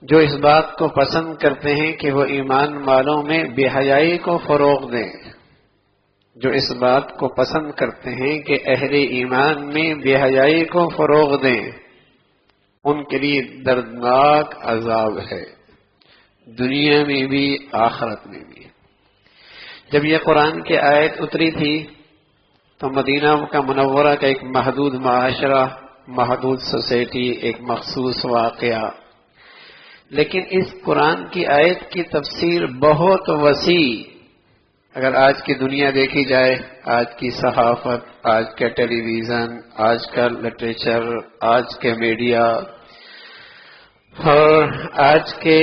جو اس بات کو پسند کرتے ہیں کہ وہ ایمان والوں میں بے حیائی کو فروغ دیں، جو اس بات کو پسند کرتے ہیں کہ اہل ایمان میں بے حیائی کو فروغ دیں، ان کے لیے دردناک عذاب ہے، دنیا میں بھی آخرت میں بھی۔ جب یہ قرآن کی آیت اتری تھی تو مدینہ کا منورہ کا ایک محدود معاشرہ، محدود سوسائٹی، ایک مخصوص واقعہ، لیکن اس قرآن کی آیت کی تفسیر بہت وسیع۔ اگر آج کی دنیا دیکھی جائے، آج کی صحافت، آج کا ٹیلی ویژن، آج کا لٹریچر، آج کے میڈیا اور آج کے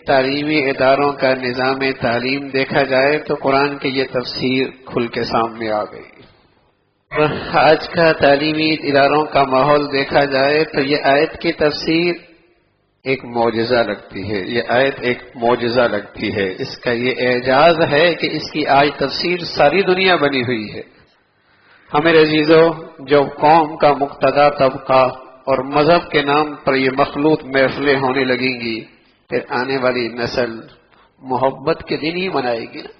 تعلیمی اداروں کا نظام تعلیم دیکھا جائے تو قرآن کی یہ تفسیر کھل کے سامنے آ گئی۔ اور آج کا تعلیمی اداروں کا ماحول دیکھا جائے تو یہ آیت کی تفسیر ایک معجزہ لگتی ہے، یہ آیت ایک معجزہ لگتی ہے۔ اس کا یہ اعجاز ہے کہ اس کی آج تفسیر ساری دنیا بنی ہوئی ہے۔ ہمارے عزیزوں، جو قوم کا مقتدی طبقہ اور مذہب کے نام پر یہ مخلوط محفلیں ہونے لگیں گی، پھر آنے والی نسل محبت کے دن ہی منائے گی نا۔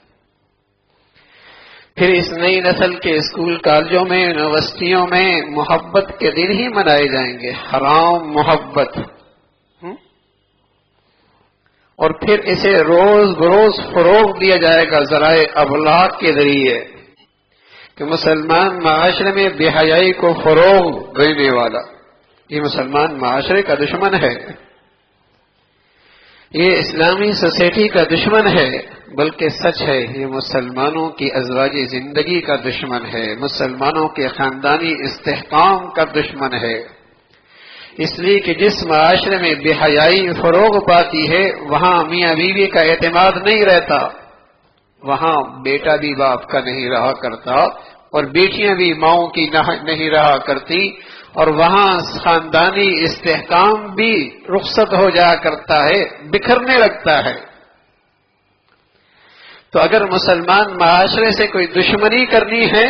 پھر اس نئی نسل کے اسکول کالجوں میں، یونیورسٹیوں میں محبت کے دن ہی منائے جائیں گے، حرام محبت۔ اور پھر اسے روز بروز فروغ دیا جائے گا ذرائع ابلاغ کے ذریعے کہ مسلمان معاشرے میں بے حیائی کو فروغ دینے والا یہ مسلمان معاشرے کا دشمن ہے، یہ اسلامی سوسائٹی کا دشمن ہے، بلکہ سچ ہے یہ مسلمانوں کی ازواجی زندگی کا دشمن ہے، مسلمانوں کے خاندانی استحکام کا دشمن ہے۔ اس لیے کہ جس معاشرے میں بے حیائی فروغ پاتی ہے وہاں میاں بیوی کا اعتماد نہیں رہتا، وہاں بیٹا بھی باپ کا نہیں رہا کرتا اور بیٹیاں بھی ماؤں کی نہیں رہا کرتی، اور وہاں خاندانی استحکام بھی رخصت ہو جایا کرتا ہے، بکھرنے لگتا ہے۔ تو اگر مسلمان معاشرے سے کوئی دشمنی کرنی ہے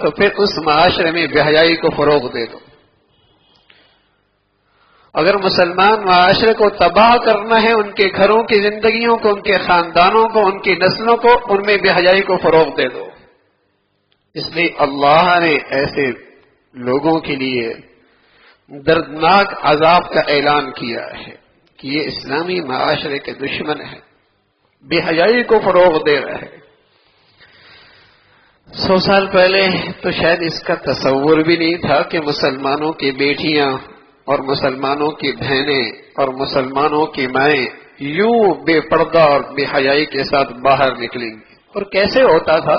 تو پھر اس معاشرے میں بے حیائی کو فروغ دے دو۔ اگر مسلمان معاشرے کو تباہ کرنا ہے، ان کے گھروں کی زندگیوں کو، ان کے خاندانوں کو، ان کی نسلوں کو، ان میں بے حیائی کو فروغ دے دو۔ اس لیے اللہ نے ایسے لوگوں کے لیے دردناک عذاب کا اعلان کیا ہے کہ یہ اسلامی معاشرے کے دشمن ہیں، بے حیائی کو فروغ دے رہے ہیں۔ 100 سال پہلے تو شاید اس کا تصور بھی نہیں تھا کہ مسلمانوں کی بیٹیاں اور مسلمانوں کی بہنیں اور مسلمانوں کی مائیں یوں بے پردہ اور بے حیائی کے ساتھ باہر نکلیں گی۔ اور کیسے ہوتا تھا؟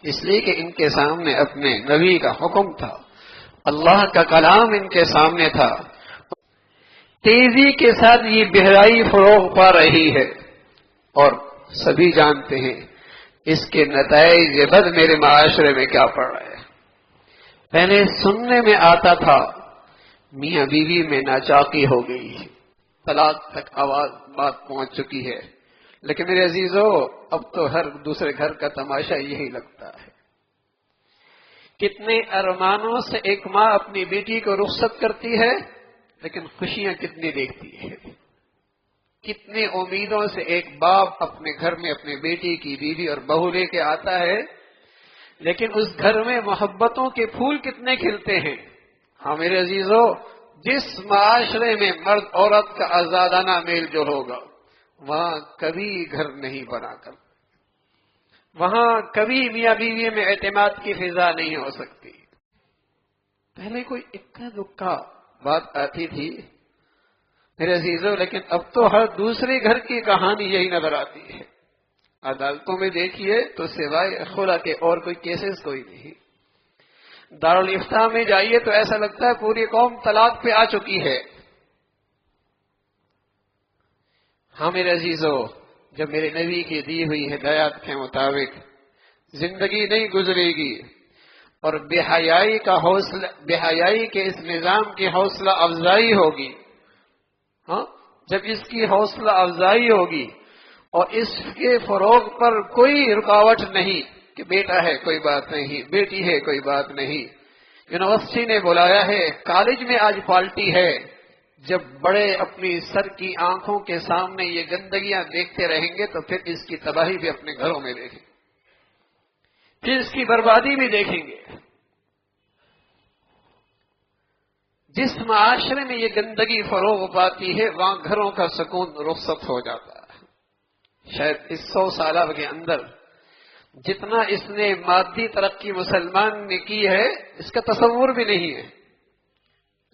اس لیے کہ ان کے سامنے اپنے نبی کا حکم تھا، اللہ کا کلام ان کے سامنے تھا۔ تیزی کے ساتھ یہ بے حیائی فروغ پا رہی ہے اور سبھی جانتے ہیں اس کے نتائج بد میرے معاشرے میں کیا پڑ رہا ہے۔ پہلے سننے میں آتا تھا میاں بیوی میں ناچاقی ہو گئی، طلاق تک آواز بات پہنچ چکی ہے، لیکن میرے عزیزو اب تو ہر دوسرے گھر کا تماشا یہی لگتا ہے۔ کتنے ارمانوں سے ایک ماں اپنی بیٹی کو رخصت کرتی ہے، لیکن خوشیاں کتنی دیکھتی ہے۔ کتنے امیدوں سے ایک باپ اپنے گھر میں اپنے بیٹی کی بیوی اور بہو لے کے آتا ہے، لیکن اس گھر میں محبتوں کے پھول کتنے کھلتے ہیں۔ ہاں میرے عزیزو، جس معاشرے میں مرد عورت کا آزادانہ میل جو ہوگا وہاں کبھی گھر نہیں بنا کر، وہاں کبھی میاں بیوی میں اعتماد کی فضا نہیں ہو سکتی۔ پہلے کوئی اکا دکا بات آتی تھی میرے عزیزو، لیکن اب تو ہر دوسرے گھر کی کہانی یہی نظر آتی ہے۔ عدالتوں میں دیکھیے تو سوائے خلا کے اور کوئی کیسز کوئی نہیں۔ دارالفتہ میں جائیے تو ایسا لگتا ہے پوری قوم طلاق پہ آ چکی ہے۔ ہاں میرے عزیزو، جب میرے نبی کی دی ہوئی ہدایات کے مطابق زندگی نہیں گزرے گی اور بے حیائی کے اس نظام کی حوصلہ افزائی ہوگی، ہاں جب اس کی حوصلہ افزائی ہوگی اور اس کے فروغ پر کوئی رکاوٹ نہیں کہ بیٹا ہے کوئی بات نہیں، بیٹی ہے کوئی بات نہیں، یونیورسٹی نے بلایا ہے، کالج میں آج پارٹی ہے، جب بڑے اپنی سر کی آنکھوں کے سامنے یہ گندگیاں دیکھتے رہیں گے تو پھر اس کی تباہی بھی اپنے گھروں میں دیکھیں گے، پھر اس کی بربادی بھی دیکھیں گے۔ جس معاشرے میں یہ گندگی فروغ پاتی ہے وہاں گھروں کا سکون رخصت ہو جاتا ہے۔ شاید اس 100 سالہ کے اندر جتنا اس نے مادی ترقی مسلمان نے کی ہے اس کا تصور بھی نہیں ہے،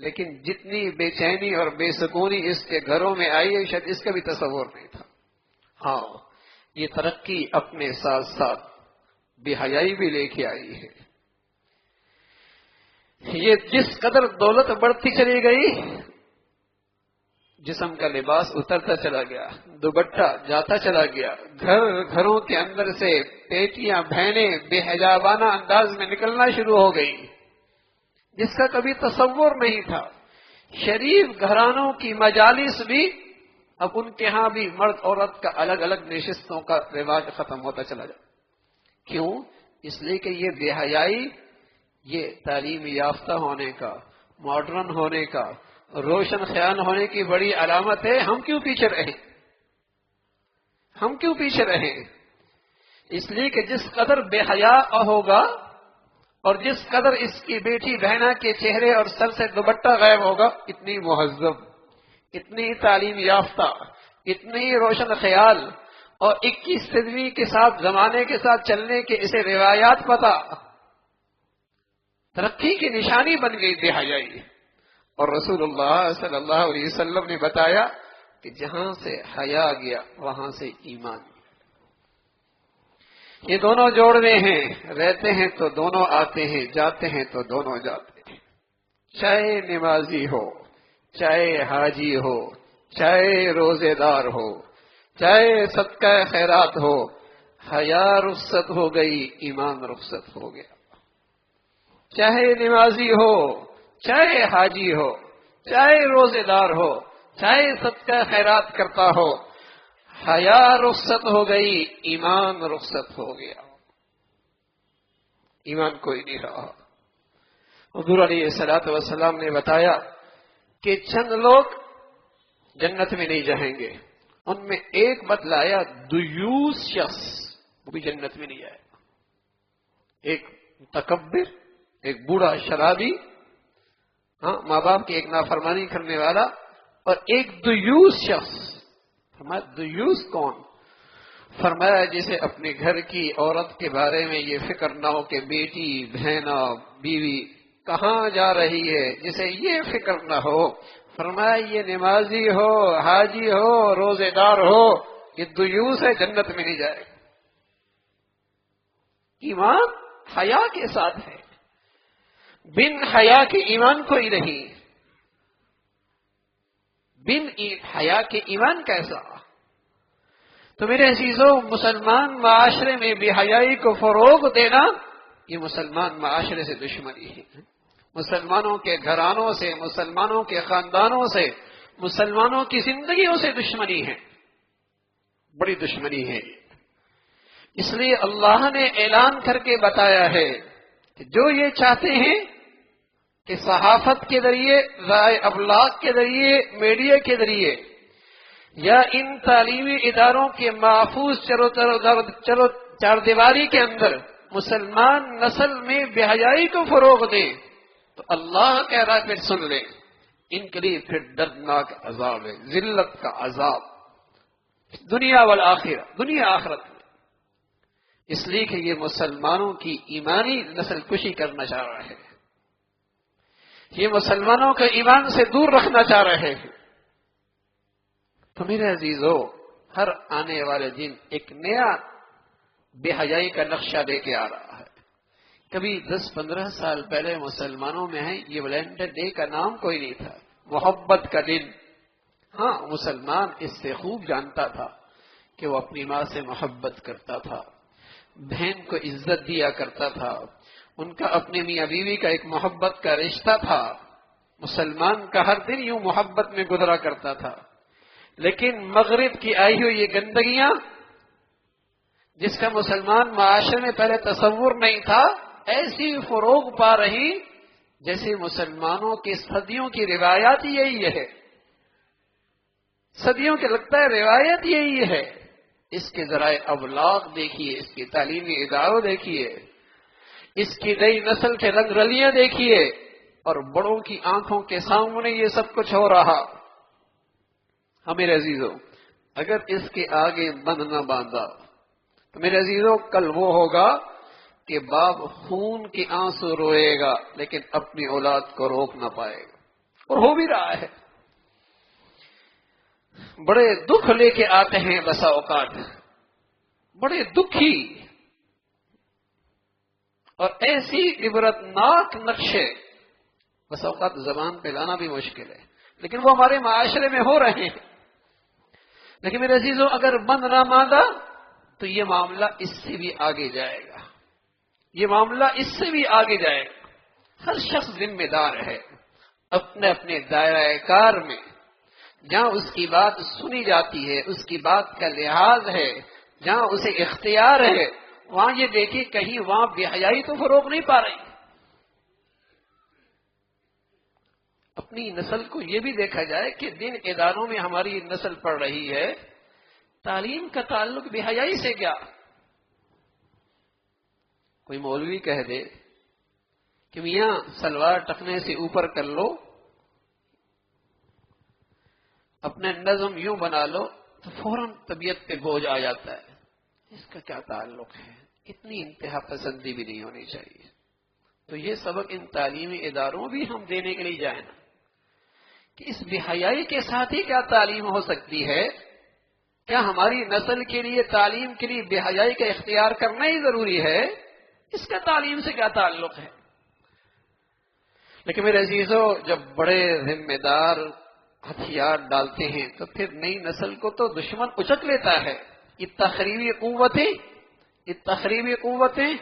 لیکن جتنی بے چینی اور بے سکونی اس کے گھروں میں آئی ہے شاید اس کا بھی تصور نہیں تھا۔ ہاں، یہ ترقی اپنے ساتھ ساتھ بے حیائی بھی لے کے آئی ہے۔ یہ جس قدر دولت بڑھتی چلی گئی، جسم کا لباس اترتا چلا گیا، دوپٹہ جاتا چلا گیا، گھروں کے اندر سے بیٹیاں بہنیں بے حجابانہ انداز میں نکلنا شروع ہو گئی، جس کا کبھی تصور نہیں تھا۔ شریف گھرانوں کی مجالس بھی اب ان کے ہاں بھی مرد عورت کا الگ الگ نشستوں کا رواج ختم ہوتا چلا جاتا۔ کیوں؟ اس لیے کہ یہ بے حیائی، یہ تعلیم یافتہ ہونے کا، ماڈرن ہونے کا، روشن خیال ہونے کی بڑی علامت ہے۔ ہم کیوں پیچھے رہیں؟ ہم کیوں پیچھے رہیں؟ اس لیے کہ جس قدر بے حیا ہوگا اور جس قدر اس کی بیٹی بہنا کے چہرے اور سر سے دوپٹہ غائب ہوگا، اتنی مہذب، اتنی تعلیم یافتہ، اتنی روشن خیال اور 21 صدی کے ساتھ زمانے کے ساتھ چلنے کے اسے روایات پتہ، ترقی کی نشانی بن گئی بے حیائی۔ اور رسول اللہ صلی اللہ علیہ وسلم نے بتایا کہ جہاں سے حیا گیا وہاں سے ایمان گیا۔ یہ دونوں جوڑنے ہیں، رہتے ہیں تو دونوں آتے ہیں، جاتے ہیں تو دونوں جاتے ہیں۔ چاہے نمازی ہو، چاہے حاجی ہو، چاہے روزے دار ہو، چاہے صدقہ خیرات ہو، حیا رخصت ہو گئی، ایمان رخصت ہو گیا۔ چاہے نمازی ہو، چاہے حاجی ہو، چاہے روزے دار ہو، چاہے صدقہ خیرات کرتا ہو، حیا رخصت ہو گئی، ایمان رخصت ہو گیا۔ ایمان کوئی نہیں رہا۔ حضور علیہ الصلوۃ والسلام نے بتایا کہ چند لوگ جنت میں نہیں جائیں گے، ان میں ایک بتلایا دیوس شخص، وہ بھی جنت میں نہیں جائے گا۔ ایک متکبر، ایک بوڑھا شرابی، ہاں، ماں باپ کی ایک نافرمانی کرنے والا، اور ایک دیوس شخص۔ فرمایا دیوس کون؟ فرمایا جسے اپنے گھر کی عورت کے بارے میں یہ فکر نہ ہو کہ بیٹی، بہنا، بیوی کہاں جا رہی ہے، جسے یہ فکر نہ ہو۔ فرمایا یہ نمازی ہو، حاجی ہو، روزے دار ہو، یہ دیوس ہے، جنت میں نہیں جائے گا۔ ایمان حیا کے ساتھ ہے، بن حیا کے ایمان کوئی نہیں۔ بن حیا کے ایمان کیسا؟ تو میرے عزیزوں، مسلمان معاشرے میں بے حیائی کو فروغ دینا یہ مسلمان معاشرے سے دشمنی ہے۔ مسلمانوں کے گھرانوں سے، مسلمانوں کے خاندانوں سے، مسلمانوں کی زندگیوں سے دشمنی ہے، بڑی دشمنی ہے۔ اس لیے اللہ نے اعلان کر کے بتایا ہے کہ جو یہ چاہتے ہیں کہ صحافت کے ذریعے، رائے ابلاغ کے ذریعے، میڈیا کے ذریعے یا ان تعلیمی اداروں کے محفوظ چار دیواری کے اندر مسلمان نسل میں بے حیائی کو فروغ دیں، تو اللہ کہہ رہا ہے پھر سن لیں، ان کے لیے پھر دردناک عذاب ہے، ذلت کا عذاب، دنیا والآخرہ، دنیا آخرت میں۔ اس لیے کہ یہ مسلمانوں کی ایمانی نسل کشی کرنا چاہ رہا ہے، یہ مسلمانوں کا ایمان سے دور رکھنا چاہ رہے ہیں۔ تو میرے عزیزو، ہر آنے والے دن ایک نیا بے حیائی کا نقشہ لے کے آ رہا ہے۔ کبھی 10-15 سال پہلے مسلمانوں میں ہے یہ ویلنٹائن ڈے کا نام کوئی نہیں تھا، محبت کا دن۔ ہاں، مسلمان اس سے خوب جانتا تھا کہ وہ اپنی ماں سے محبت کرتا تھا، بہن کو عزت دیا کرتا تھا، ان کا اپنے میاں بیوی کا ایک محبت کا رشتہ تھا۔ مسلمان کا ہر دن یوں محبت میں گزرا کرتا تھا۔ لیکن مغرب کی آئی ہوئی یہ گندگیاں، جس کا مسلمان معاشرے میں پہلے تصور نہیں تھا، ایسی فروغ پا رہی جیسے مسلمانوں کی صدیوں کی روایات یہی ہے صدیوں کے لگتا ہے روایت یہی ہے. اس کے ذرائع ابلاغ دیکھیے، اس کی تعلیمی اداروں دیکھیے، اس کی نئی نسل کے رنگ رلیاں دیکھیے، اور بڑوں کی آنکھوں کے سامنے یہ سب کچھ ہو رہا. میرے عزیزوں، اگر اس کے آگے بند نہ باندھا تو میرے عزیزوں کل وہ ہوگا کہ باپ خون کے آنسو روئے گا لیکن اپنی اولاد کو روک نہ پائے گا، اور ہو بھی رہا ہے. بڑے دکھ لے کے آتے ہیں بسا اوقات، بڑے دکھی اور ایسی عبرتناک نقشے بسا اوقات زبان پہ لانا بھی مشکل ہے، لیکن وہ ہمارے معاشرے میں ہو رہے ہیں. لیکن میرے عزیزوں اگر بند نہ باندھا تو یہ معاملہ اس سے بھی آگے جائے گا، یہ معاملہ اس سے بھی آگے جائے گا. ہر شخص ذمہ دار ہے اپنے اپنے دائرہ کار میں، جہاں اس کی بات سنی جاتی ہے، اس کی بات کا لحاظ ہے، جہاں اسے اختیار ہے، وہاں یہ دیکھیے کہیں وہاں بے حیائی تو فروغ نہیں پا رہی. اپنی نسل کو یہ بھی دیکھا جائے کہ جن اداروں میں ہماری نسل پڑھ رہی ہے، تعلیم کا تعلق بے حیائی سے کیا؟ کوئی مولوی کہہ دے کہ میاں سلوار ٹکنے سے اوپر کر لو، اپنے نظم یوں بنا لو، تو فوراً طبیعت پہ بوجھ آ جاتا ہے. اس کا کیا تعلق ہے؟ اتنی انتہا پسندی بھی نہیں ہونی چاہیے. تو یہ سبق ان تعلیمی اداروں بھی ہم دینے کے لیے جائیں نا کہ اس بے حیائی کے ساتھ ہی کیا تعلیم ہو سکتی ہے؟ کیا ہماری نسل کے لیے تعلیم کے لیے بے حیائی کا اختیار کرنا ہی ضروری ہے؟ اس کا تعلیم سے کیا تعلق ہے؟ لیکن میرے عزیزوں، جب بڑے ذمہ دار ہتھیار ڈالتے ہیں تو پھر نئی نسل کو تو دشمن اچک لیتا ہے. یہ تخریبی قوتیں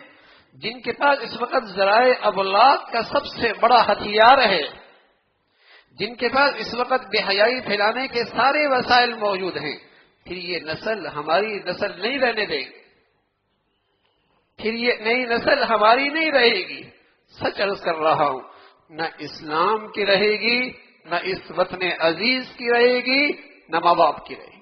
جن کے پاس اس وقت ذرائع ابلاغ کا سب سے بڑا ہتھیار ہے، جن کے پاس اس وقت بے حیائی پھیلانے کے سارے وسائل موجود ہیں، پھر یہ نسل ہماری نسل نہیں رہنے دے گی، پھر یہ نئی نسل ہماری نہیں رہے گی. سچ عرض کر رہا ہوں، نہ اسلام کی رہے گی، نہ اس وطن عزیز کی رہے گی، نہ ماں باپ کی رہے گی.